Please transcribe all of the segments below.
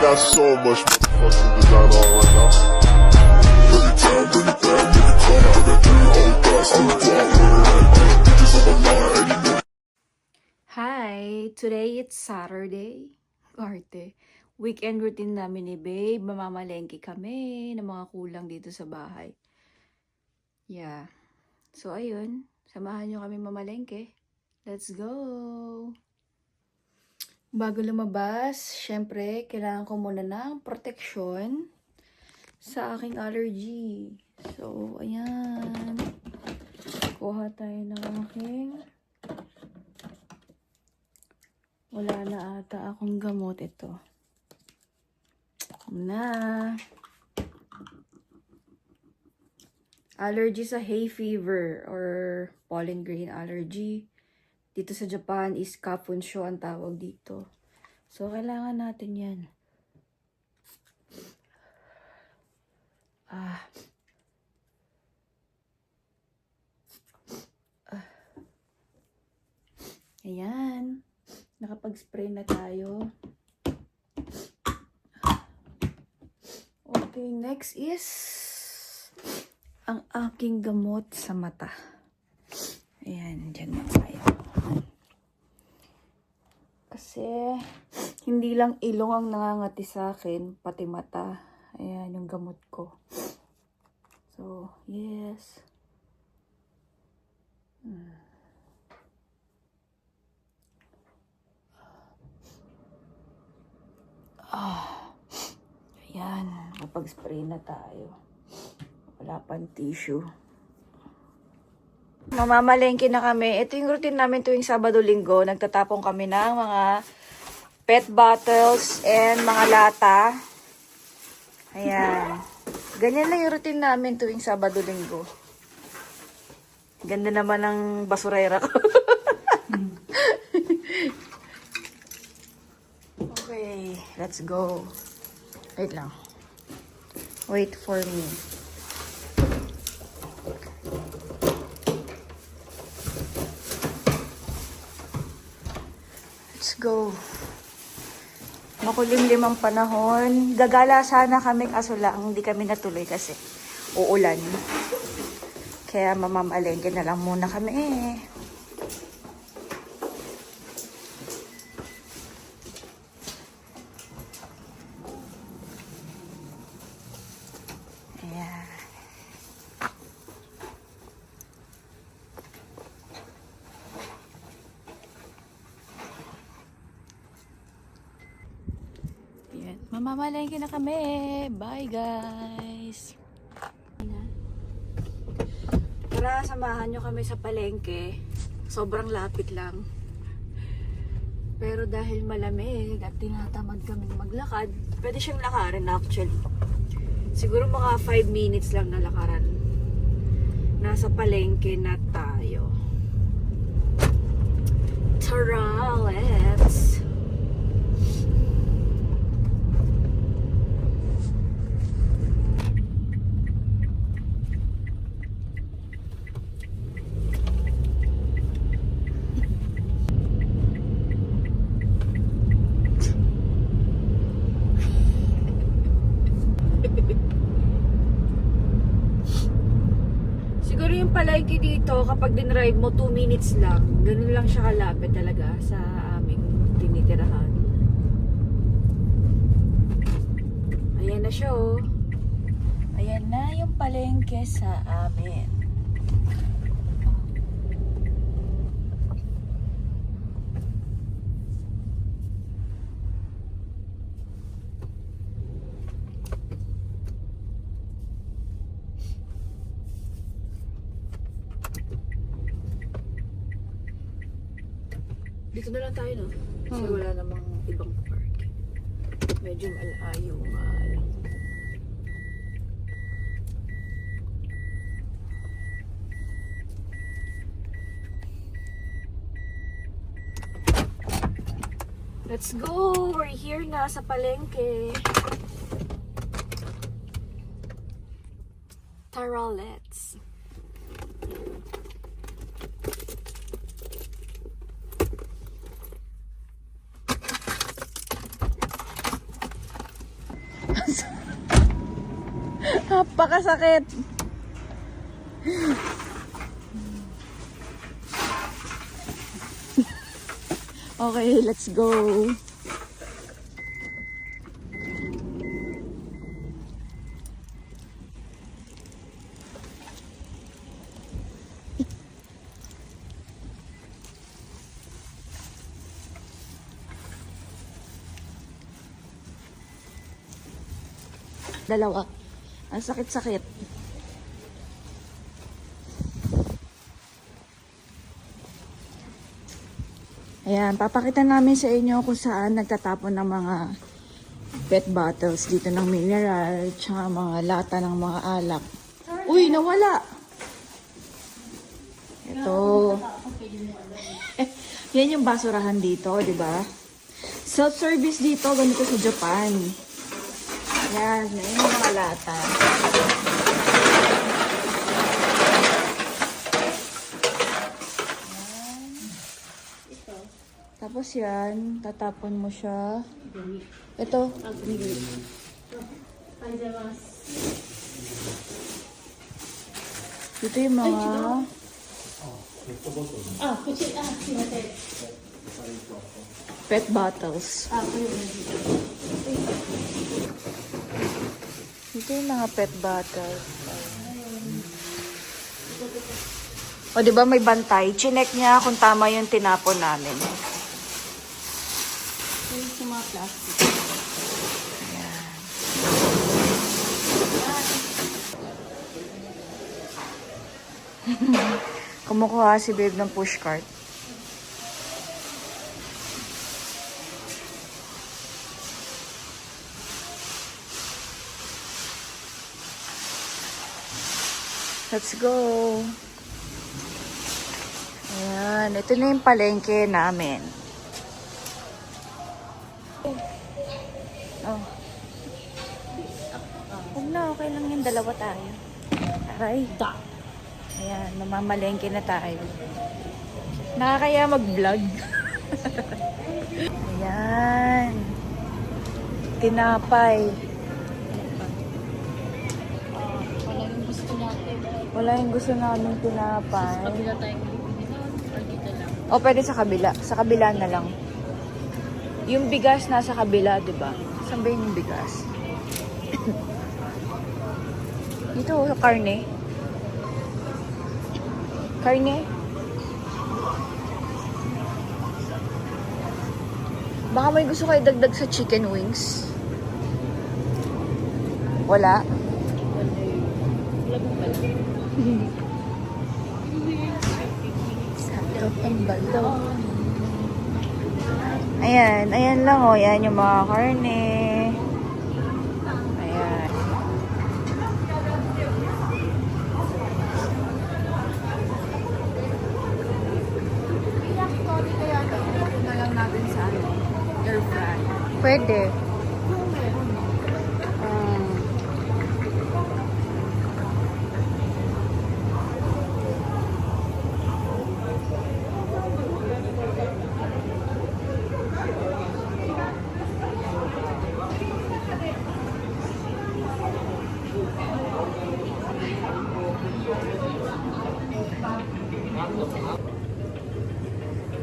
got so much fucking design on right now. Bring it down, bring it down, make it come. I got 3 old guys, I'm the block with it. Bitches on my line, and you know. Hi! Today it's Saturday. Arte. Weekend routine namin ni Babe. Mamamalengke kami ng mga kulang dito sa bahay. Yeah. So, ayun. Samahan nyo kami mamalengke. Let's go! Bago lumabas, syempre, kailangan ko muna ng proteksyon sa aking allergy. So, ayan. Kuha tayo ng aking... Wala na ata akong gamot ito. Na. Allergy sa hay fever or pollen grain allergy. Dito sa Japan is kapunsho ang tawag dito. So, kailangan natin yan. Ayan. Nakapag-spray na tayo. Okay, next is ang aking gamot sa mata. Ayan, dyan na tayo. Kasi, hindi lang ilong ang nangangati sa akin, pati mata. Ayan, yung gamot ko. So, yes. Ayan, kapag-spray na tayo. Wala pang tissue. Mamamalengke na kami. Ito yung routine namin tuwing Sabado-Linggo. Nagtatapon kami ng mga pet bottles and mga lata. Ayan. Ganyan lang yung routine namin tuwing Sabado-Linggo. Ganda naman ng basurera ko. Okay, let's go. Wait lang. Wait for me. Let's go. Makulimlim ang panahon. Gagala sana kami kaso lang hindi kami natuloy kasi uulan. Kaya mamamalengke na lang muna kami eh. Mamamalengke na kami. Bye, guys. Tara, samahan nyo kami sa palengke. Sobrang lapit lang. Pero dahil malamig at tinatamad kaming maglakad, pwede siyang lakarin actually. Siguro mga 5 minutes lang na lakaran. Nasa palengke na tayo. Tara, let's... Siguro yung palengke dito, kapag dinrive mo 2 minutes lang, ganun lang siya kalapit talaga sa aming tinitirahan. Ayan na siya oh. Ayan na yung palengke sa amin. Dito na lang tayo, no? Kasi wala namang ibang parking. Medyo malayo nga lang. Let's go! We're here na sa palengke. Tara, let's. Napakasakit. Okay, let's go. Dalawa. Ang sakit-sakit. Ayan, papakita namin sa inyo kung saan nagtatapon ng mga pet bottles dito ng mineral, tsaka mga lata ng mga alak. Uy, nawala! Ito. Yan yung basurahan dito, di ba? Self-service dito, ganito sa Japan. Yan, yan yung mga lata. Tapos yan, tatapon mo siya. Ito. Ito yung mga... pet bottles. Ito yung mga pet bottles. O, di ba may bantay? Chinek niya kung tama yung tinapon namin. Sa mga plastic. Ayan. Kumukuha si babe ng pushcart. Let's go. Ayan. Ito na yung palengke namin. Oh. Huwag na, okay lang yung dalawa tayo. Aray. Ayan, mamamalengke na tayo. Nakakaya mag-vlog. Ayan. Tinapay. Wala yung gusto natin. Wala yung gusto namin tinapay. Kabila tayong bibili or dito lang. O, pwede sa kabila. Sa kabila na lang. Yung bigas nasa kabila, di ba? Saan ba yung bigas? Dito, sa karne. Karne? Baka may gusto kayo dagdag sa chicken wings. Wala? Wala mo pala. Sarap ang balaw. Ayan, ayan lang oh. Ayan yung mga karne. Ayan. Ito na lang natin sa air fry. Pwede.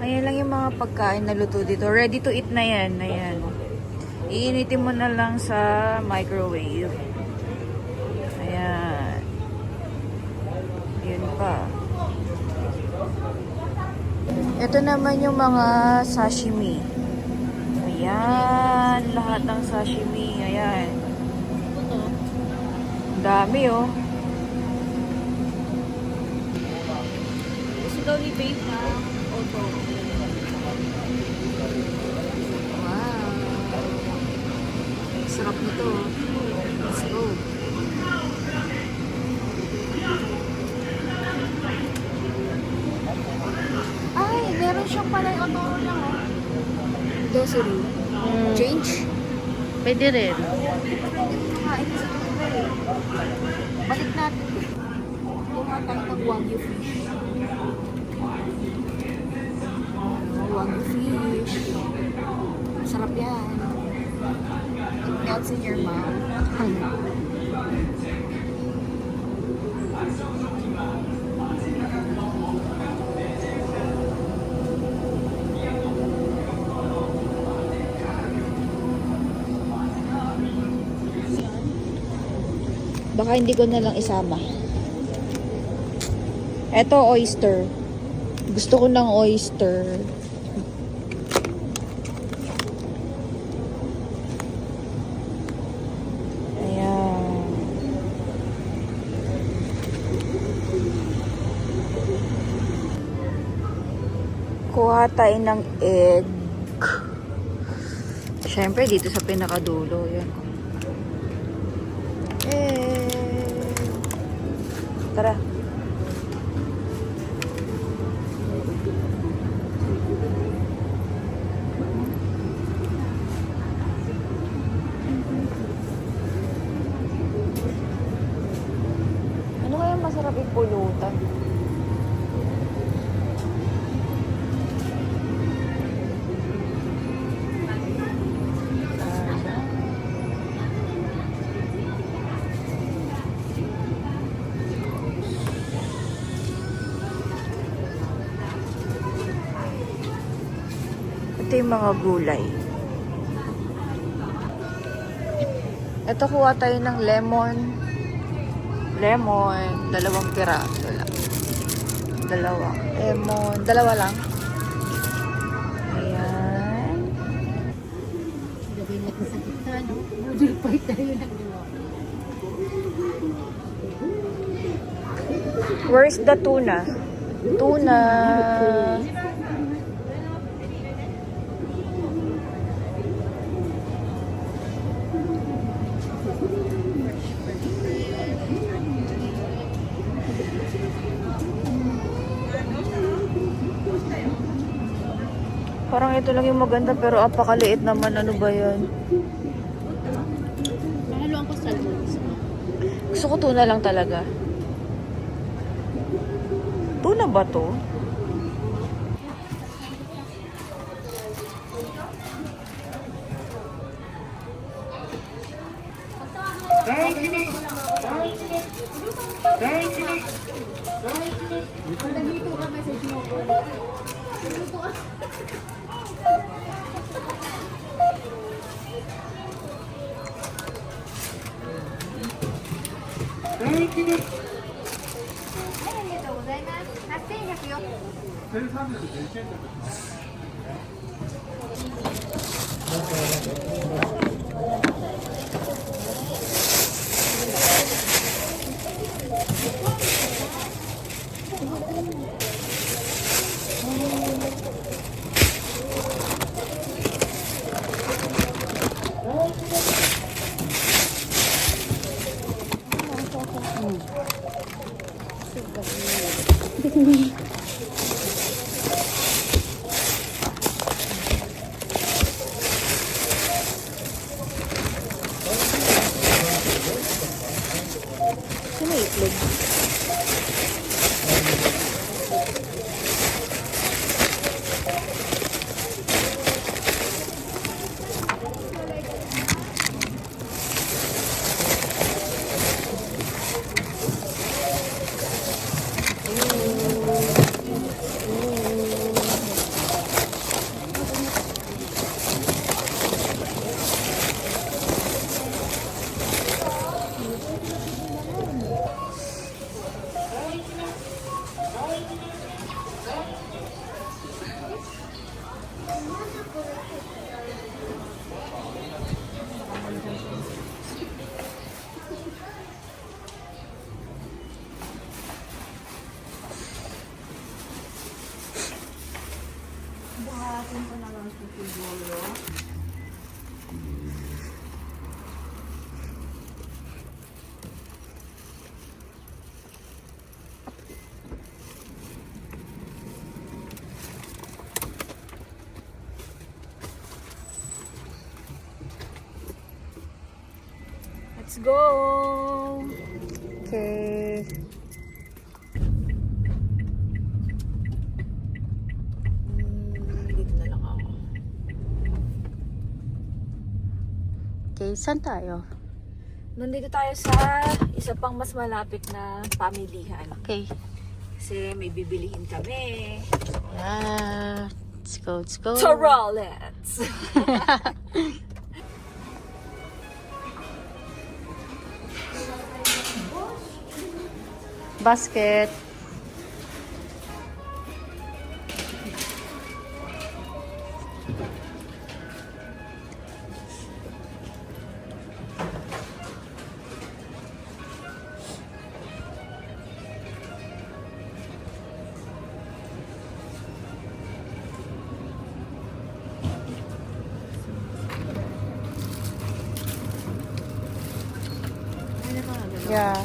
Ayan lang yung mga pagkain na luto dito. Ready to eat na yan. Ayan. Iinitin mo na lang sa microwave. Ayan. Yun pa. Ito naman yung mga sashimi. Ayan. Lahat ng sashimi. Ayan. Ang dami oh. Gusto daw ni Babe na auto. Wow. Sarap nito. Let's go. Ay, meron siyang pala yung otoro lang oh. Dosary. Change? Pwede rin. Kain sa tubig. Balik natin. Kuha tayo ng Wagyu fish. Wagyu fish. Sarap yan. It melts in your mouth. Baka hindi ko na lang isama. Eto, oyster. Gusto ko ng oyster. Ayan. Kuha tayo ng egg. Siyempre, dito sa pinakadulo. Yan. Tara. Ano kaya masarap ipulutan? Ito yung mga gulay. Ito, kuha tayo ng lemon. Lemon. 2 piraso lang. 2 lemon. 2 lang. Ayan. Lagay natin sa gitna, no? Noodle fight tayo ng gawa. Where's the tuna? Tuna. Parang ito lang yung maganda pero apakaliit naman. Ano ba yan? Mahaluan ko salmon. Gusto ko tuna lang talaga. Tuna ba to? Sino itlog? Buhatin ko na lang siguro. Let's go! Okay. Dito na lang ako. Okay, saan tayo? Nandito tayo sa isa pang mas malapit na pamilihan. Okay. Kasi may bibilihin kami. Yeah. Let's go, let's go. So, let's! Basket. Yeah.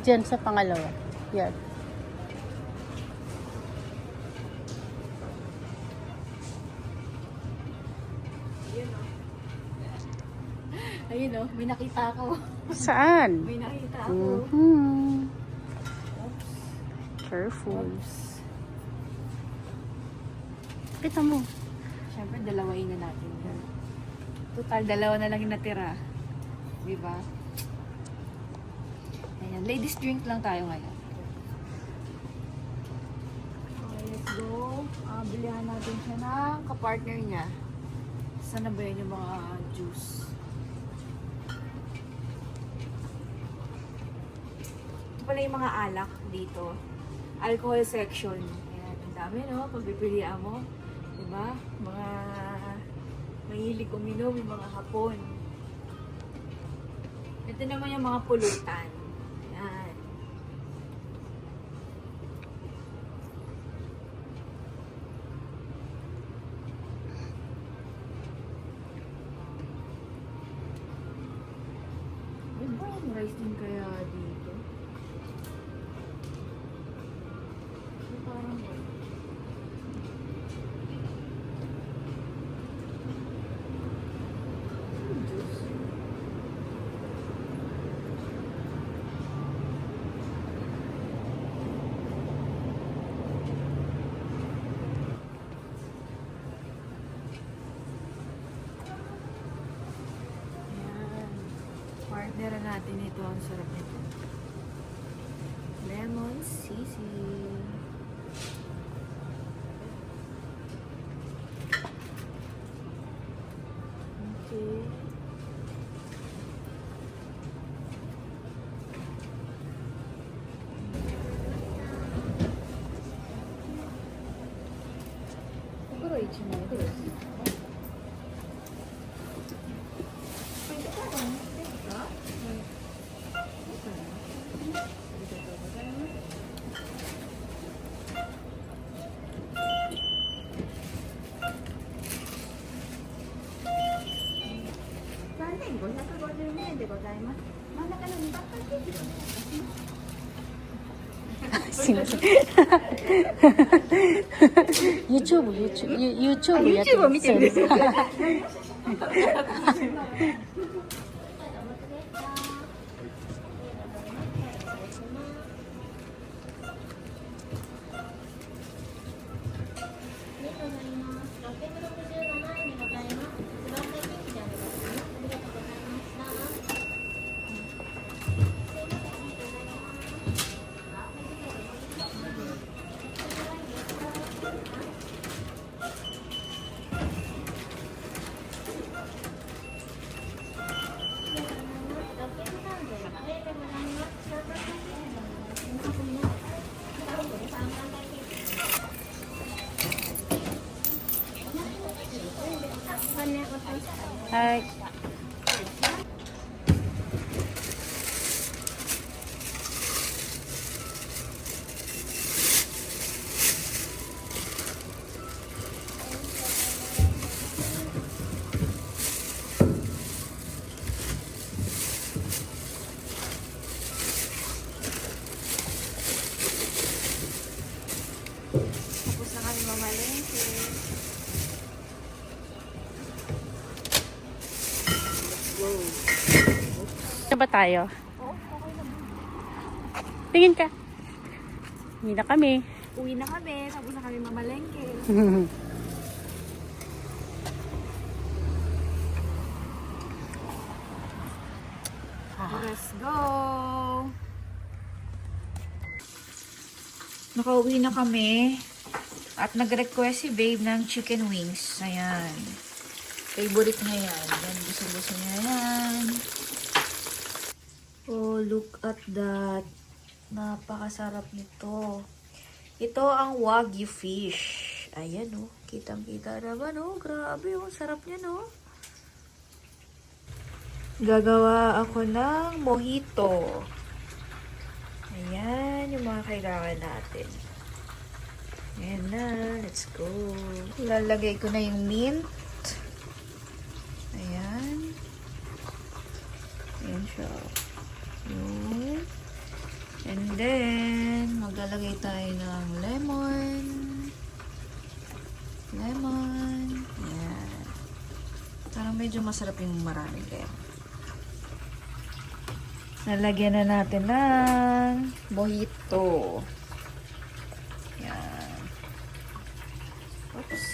Dyan sa pangalawa. Yan. Ayun o, may nakita ako. Saan? May nakita ako. Mhm. Careful. Kita mo. Siyempre, dalawain na natin yan. Total, dalawa na lang yung natira. Diba? Ayan, ladies drink lang tayo ngayon. Okay, let's go. Bilihan natin siya ng kapartner niya. Saan na ba yun yung mga juice? Ito pala yung mga alak dito. Alcohol section. Ayan, ang dami no, pagpipilian mo. Diba? Mga mahilig uminom, yung mga hapon. Ito naman yung mga pulutan. Ayan. Ay, brown rice din kaya dito. Parang partner natin ito. Ang sarap nito. Lemon sisig. Okay. Siguro ichi mo ito. YouTube やってます。そうです。はい。Tapos na kami mamalengke. Ano ba tayo? Oh, okay naman. Tingin ka. Hindi na kami. Uwi na kami, tapos na kami mamalengke. Let's go! Nakauwi na kami. At nag-request si Babe ng chicken wings. Ayan. Favorite niya yan. Yan, gusto niya yan. Oh, look at that. Napakasarap nito. Ito ang Wagyu fish. Ayan, oh. Kitang-kita naman, oh. Grabe, oh. Sarap niya, oh. Gagawa ako ng mojito. Ayan, yung mga kailangan natin. Ayan na. Let's go. Lalagay ko na yung mint. Ayan. Ayan siya. Yun. And then, maglalagay tayo ng lemon. Lemon. Ayan. Parang medyo masarap yung marami kaya. Nalagyan na natin ng mojito. Ayan. Oops.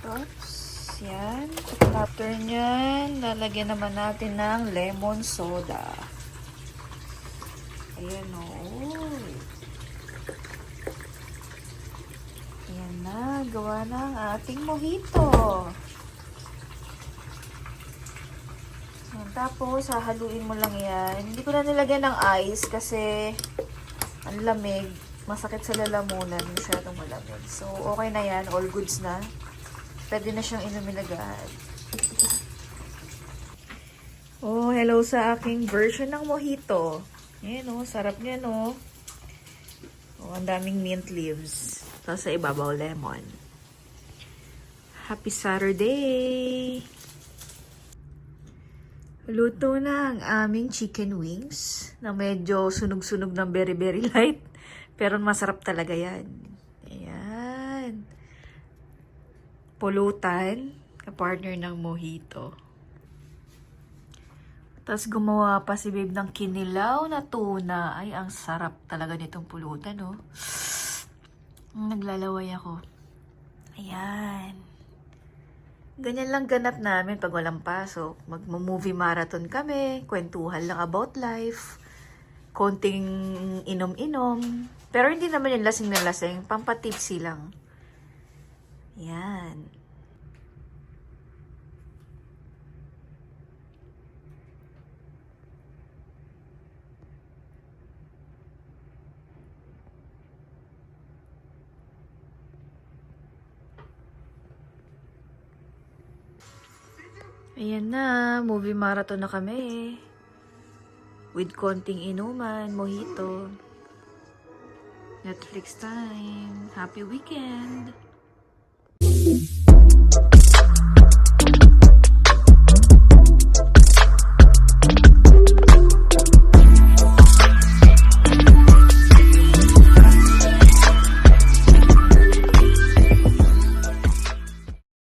Oops. Yan. After nyan, lalagyan naman natin ng lemon soda. Ayan o. Ayan na. Gawa ng ating mojito. Ayan, tapos, hahaluin mo lang yan. Hindi ko na nilagyan ng ice kasi ang lamig. Masakit sa lalamunan. Masyadong malamig. So, okay na yan. All goods na. Pwede na siyang inumin agad. Oh, hello sa aking version ng mojito. Ayan oh, sarap niya no. Oh, ang daming mint leaves. Tapos sa ibabaw lemon. Happy Saturday! Luto na ang aming chicken wings na medyo sunog-sunog ng very light. Pero masarap talaga yan. Ayan. Pulutan, kapartner ng mojito. Tapos gumawa pa si Babe ng kinilaw na tuna. Ay, ang sarap talaga nitong pulutan, no? Naglalaway ako. Ayan. Ganyan lang ganap namin pag walang pasok. Mag-movie marathon kami, kwentuhan lang about life, konting inom-inom. Pero hindi naman yung lasing na lasing, pampatipsy lang. Yan. Ayan na, movie marathon na kami. With konting inuman, mojito. Netflix time. Happy weekend!